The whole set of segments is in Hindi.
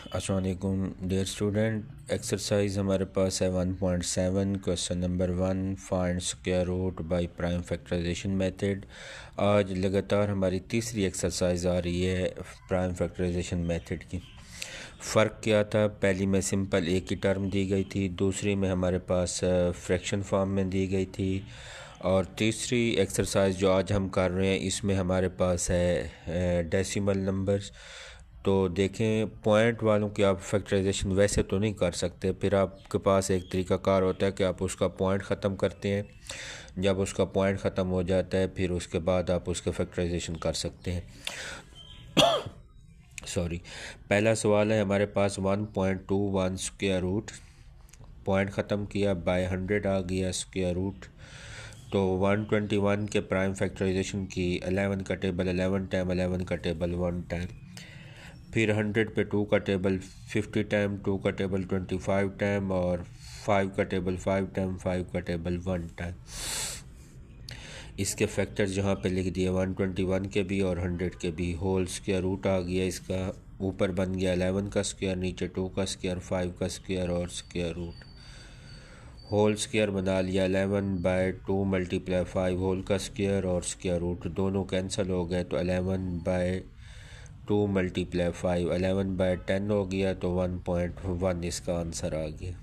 अस्सलाम वालेकुम डियर स्टूडेंट। एक्सरसाइज हमारे पास है 1.7। Question number 1, find square root by prime factorization method. आज लगातार हमारी तीसरी एक्सरसाइज आ रही है प्राइम फैक्टराइजेशन मेथड की। फ़र्क क्या था, पहली में सिंपल एक ही टर्म दी गई थी, दूसरी में हमारे पास फ्रैक्शन फॉर्म में दी गई थी, और तीसरी एक्सरसाइज जो आज हम कर रहे हैं इसमें हमारे पास है डेसिमल नंबर्स। तो देखें, पॉइंट वालों की आप फैक्टराइजेशन वैसे तो नहीं कर सकते, फिर आपके पास एक तरीक़ाकार होता है कि आप उसका पॉइंट ख़त्म करते हैं। जब उसका पॉइंट ख़त्म हो जाता है फिर उसके बाद आप उसके फैक्टराइजेशन कर सकते हैं। सॉरी, पहला सवाल है हमारे पास 1.21 स्क्वायर रूट, पॉइंट ख़त्म किया, बाय 100 आ गया स्क्वायर रूट। तो 121 के प्राइम फैक्टराइजेशन की 11 का टेबल 11 टाइम, 11 का टेबल 1 टाइम, फिर 100 पे 2 का टेबल 50 टाइम, 2 का टेबल 25 टाइम, और 5 का टेबल 5 टाइम, 5 का टेबल 1 टाइम। इसके फैक्टर जहाँ पे लिख दिए 121 के भी और 100 के भी। होल स्क्वायर रूट आ गया इसका, ऊपर बन गया 11 का स्क्वायर, नीचे 2 का स्क्वायर, 5 का स्क्वायर और स्क्वायर रूट। होल स्क्वायर बना लिया 11/2 मल्टीप्लाई 5 होल का स्क्वायर और स्क्वायर रूट, दोनों कैंसिल हो गए तो 11/2 मल्टीप्लाई 5 11/10 हो गया, तो 1.1 इसका आंसर आ गया।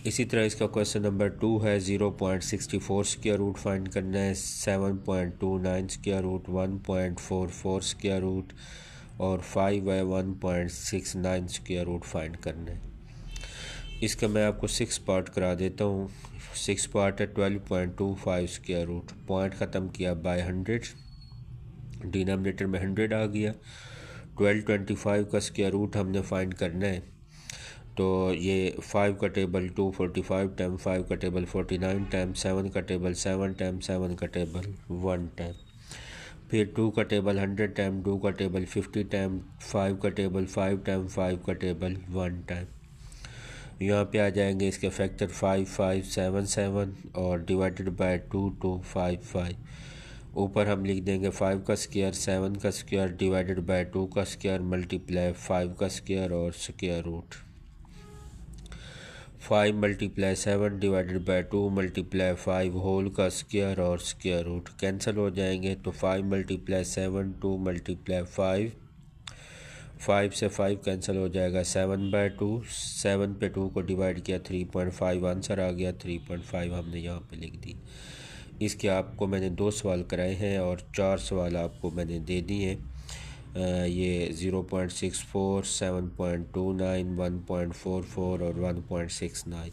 इसी तरह इसका क्वेश्चन नंबर 2 है 0.64 स्क्वायर रूट फाइंड करना है, 7.29 स्क्वायर रूट, 1.44 स्क्वायर रूट और 5 है 1.69 स्क्वायर रूट फाइंड करना है। इसका मैं आपको 6 पार्ट करा देता हूँ। 6 पार्ट है 12.25 स्क्वायर रूट, पॉइंट ख़त्म किया बाय 100, डिनोमिनेटर में 100 आ गया। 1225 का स्क्वायर रूट हमने फाइंड करना है, तो ये 5 का टेबल 245 टाइम, 5 का टेबल 49 टाइम, 7 का टेबल 7 टाइम, 7 का टेबल 1 टाइम, फिर 2 का टेबल 100 टाइम, 2 का टेबल 50 टाइम, 5 का टेबल 5 टाइम, 5 का टेबल 1 टाइम। यहाँ पे आ जाएंगे इसके फैक्टर 5577 और डिवाइडेड बाय 2255। ऊपर हम लिख देंगे 5 का स्क्वायर, 7 का स्क्वायर डिवाइडेड बाय 2 का स्क्वायर मल्टीप्लाई 5 का स्क्वायर और square root. 5 multiply 7 divided by 2 multiply 5 whole का स्क्वायर और स्क्वायर रूट कैंसिल हो जाएंगे, तो 5 मल्टीप्लाई 7 2 मल्टीप्लाई 5 से 5 कैंसिल हो जाएगा, 7/2, 7 पे 2 को डिवाइड किया 3.5 आंसर आ गया, 3.5 हमने यहाँ पे लिख दी। इसके आपको मैंने 2 सवाल कराए हैं और 4 सवाल आपको मैंने दे दिए हैं। ये 0.64, 7.29, 1.44 और 1.69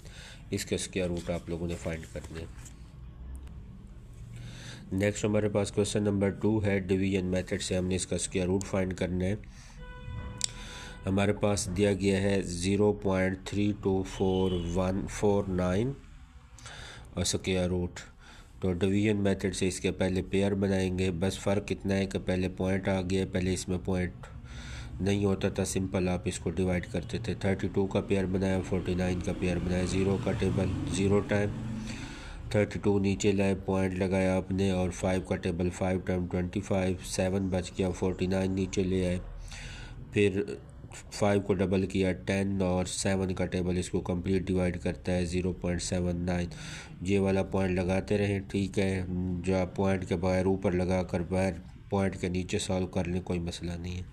इसके स्क्वायर रूट आप लोगों ने फाइंड करने हैं। नेक्स्ट हमारे पास क्वेश्चन नंबर 2 है, डिवीजन मेथड से हमने इसका स्क्वायर रूट फाइंड करना है। हमारे पास दिया गया है 0.324149 और स्क्वायर रूट। तो डिवीजन मेथड से इसके पहले पेयर बनाएंगे, बस फ़र्क इतना है कि पहले पॉइंट आ गया, पहले इसमें पॉइंट नहीं होता था, सिंपल आप इसको डिवाइड करते थे। 32 का पेयर बनाया, 49 का पेयर बनाया, 0 का टेबल 0 टाइम, 32 नीचे लाए, पॉइंट लगाया आपने, और 5 का टेबल 5 टाइम 25, 7 बच गया, 49 नीचे ले आए, फिर 5 को डबल किया 10 और 7 का टेबल इसको कंप्लीट डिवाइड करता है 0.79। ये वाला पॉइंट लगाते रहें, ठीक है। जो पॉइंट के बाहर ऊपर लगा कर बाहर पॉइंट के नीचे सॉल्व कर लें, कोई मसला नहीं है।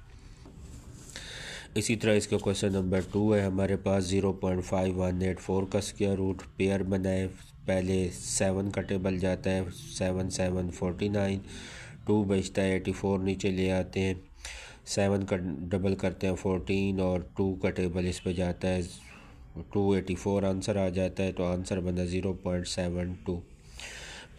इसी तरह इसका क्वेश्चन नंबर 2 है हमारे पास 0.5184 का स्क्वायर रूट, पेयर बनाए, पहले 7 का टेबल जाता है 7 7 49, 2 बचता है 84 नीचे ले आते हैं, 7 का डबल करते हैं 14 और 2 का टेबल इस पे जाता है 284 आंसर आ जाता है, तो आंसर बना 0.72।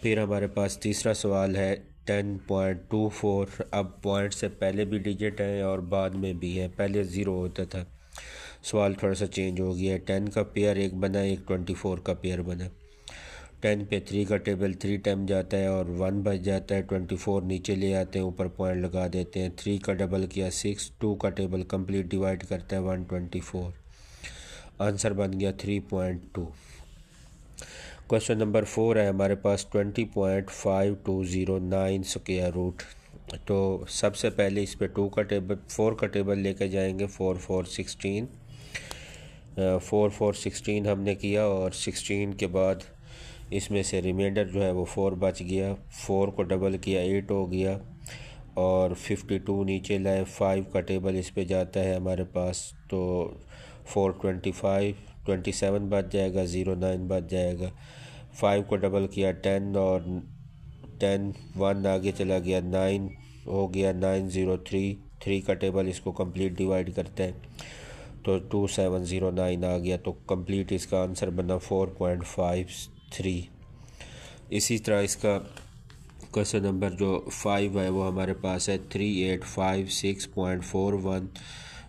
फिर हमारे पास तीसरा सवाल है 10.24। अब पॉइंट से पहले भी डिजिट है और बाद में भी है, पहले 0 होता था, सवाल थोड़ा सा चेंज हो गया है। 10 का पेयर एक बना, एक 24 का पेयर बना। 10 पे 3 का टेबल 3 टाइम जाता है और 1 बच जाता है, 24 नीचे ले आते हैं, ऊपर पॉइंट लगा देते हैं, 3 का डबल किया 6, 2 का टेबल कंप्लीट डिवाइड करता है 124, आंसर बन गया 3.2। क्वेश्चन नंबर 4 है हमारे पास 20.5209 स्क्वायर रूट, तो सबसे पहले इस पे 2 का टेबल 4 का टेबल लेके जाएंगे। 4 4 16 4 4 16 हमने किया और 16 के बाद इसमें से रिमाइंडर जो है वो 4 बच गया। 4 को डबल किया 8 हो गया और 52 नीचे लाए। 5 का टेबल इस पे जाता है हमारे पास, तो 4 25 27 बच जाएगा। 09 बच जाएगा। 5 को डबल किया 10 और 10 1 आगे चला गया 9 हो गया। 903 3 का टेबल इसको कंप्लीट डिवाइड करता है तो 2709 आ गया। तो कंप्लीट इसका आंसर बना 4.53। इसी तरह इसका क्वेश्चन नंबर जो 5 है वो हमारे पास है 3856.41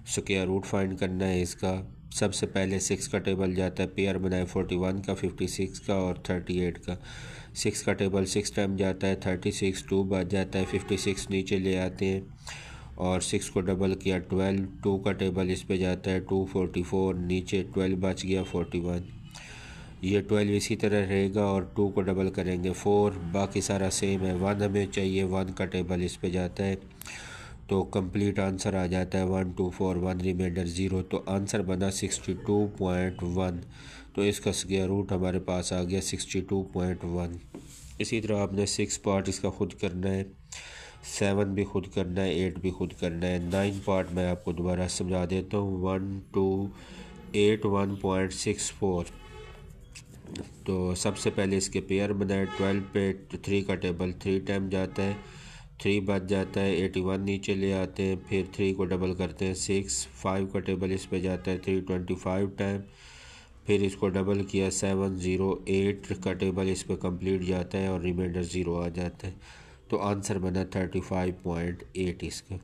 स्क्वायर रूट फाइंड करना है इसका। सबसे पहले 6 का टेबल जाता है, पेयर बनाए 41 का 56 का और 38 का। 6 का टेबल 6 टाइम जाता है 36 2 बच जाता है। 56 नीचे ले आते हैं और 6 को डबल किया 12। 2 का टेबल इस पे जाता है 244 नीचे 12 बच गया 41। ये 12 इसी तरह रहेगा और 2 को डबल करेंगे 4, बाकी सारा सेम है। 1 हमें चाहिए, 1 का टेबल इस पे जाता है तो कंप्लीट आंसर आ जाता है 1 2 4 1 रिमाइंडर 0। तो आंसर बना 62.1। तो इसका स्क्वायर रूट हमारे पास आ गया 62.1। इसी तरह आपने 6 पार्ट इसका खुद करना है, 7 भी खुद करना है, 8 भी खुद करना है। 9 पार्ट मैं आपको दोबारा समझा देता हूँ। 1 2 8 1.64। तो सबसे पहले इसके पेयर बनाए। 12 पे 3 का टेबल 3 टाइम जाता है, 3 बच जाता है। 81 नीचे ले आते हैं, फिर 3 को डबल करते हैं 6। 5 का टेबल इस पे जाता है 325 टाइम, फिर इसको डबल किया 708 का टेबल इस पे कंप्लीट जाता है और रिमाइंडर 0 आ जाता है। तो आंसर बना 35.8 इसका।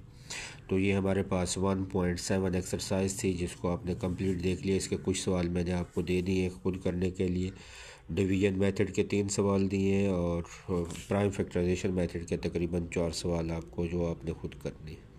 तो ये हमारे पास 1.7 एक्सरसाइज थी जिसको आपने कंप्लीट देख लिया। इसके कुछ सवाल मैंने आपको दे दिए खुद करने के लिए। डिवीजन मेथड के 3 सवाल दिए हैं और प्राइम फैक्टराइजेशन मेथड के तकरीबन 4 सवाल आपको जो आपने खुद करने हैं।